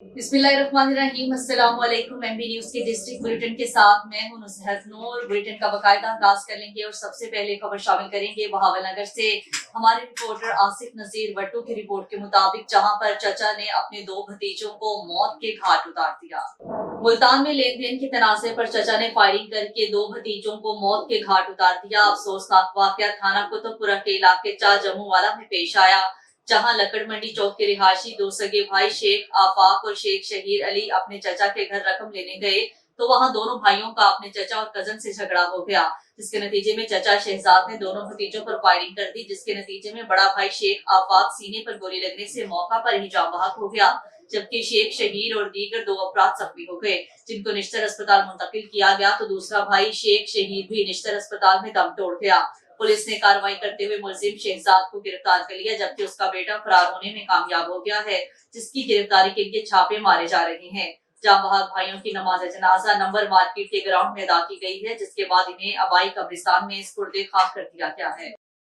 बिस्मिल्लाहिर्रहमानिर्रहीम। अस्सलाम वालेकुम। एमबी न्यूज के डिस्ट्रिक्ट बुलेटिन के साथ मैं हूं नुसरत नूर। बुलेटिन का बाकायदा आगाज कर लेंगे और सबसे पहले खबर शामिल करेंगे बहावलनगर से। हमारे रिपोर्टर आसिफ नजीर वट्टू की रिपोर्ट के मुताबिक जहां पर चचा ने अपने दो भतीजों को मौत के घाट उतार दिया। मुल्तान में लेन देन के तनाजे पर चचा ने फायरिंग करके दो भतीजों को मौत के घाट उतार दिया। अफसोसनाक वाकया थाना कुतुबपुरा के इलाके चा जम्मू वाला में पेश आया, जहां लकड़ मंडी चौक के रिहायशी दो सगे भाई शेख आफाक और शेख शहीर अली अपने चचा के घर रकम लेने गए तो वहां दोनों भाइयों का अपने चचा और कजन से झगड़ा हो गया, जिसके नतीजे में चचा शहजाद ने दोनों भतीजों पर फायरिंग कर दी, जिसके नतीजे में बड़ा भाई शेख आफाक सीने पर गोली लगने से मौका पर ही जाँ बहक हो गया, जबकि शेख शहीर और दीगर दो अफराद जख्मी हो गए, जिनको निश्तर अस्पताल मुंतकिल किया गया। तो दूसरा भाई शेख शहीर भी निश्तर अस्पताल में दम तोड़ गया। पुलिस ने कार्रवाई करते हुए मुलजिम शहजाद को गिरफ्तार कर लिया, जबकि उसका बेटा फरार होने में कामयाब हो गया है, जिसकी गिरफ्तारी के लिए छापे मारे जा रहे हैं। जाँ बहक भाइयों की नमाज जनाजा नंबर मार्केट के ग्राउंड में अदा की गई है, जिसके बाद इन्हें अबाई कब्रिस्तान में सुपुर्द खाक कर दिया गया है।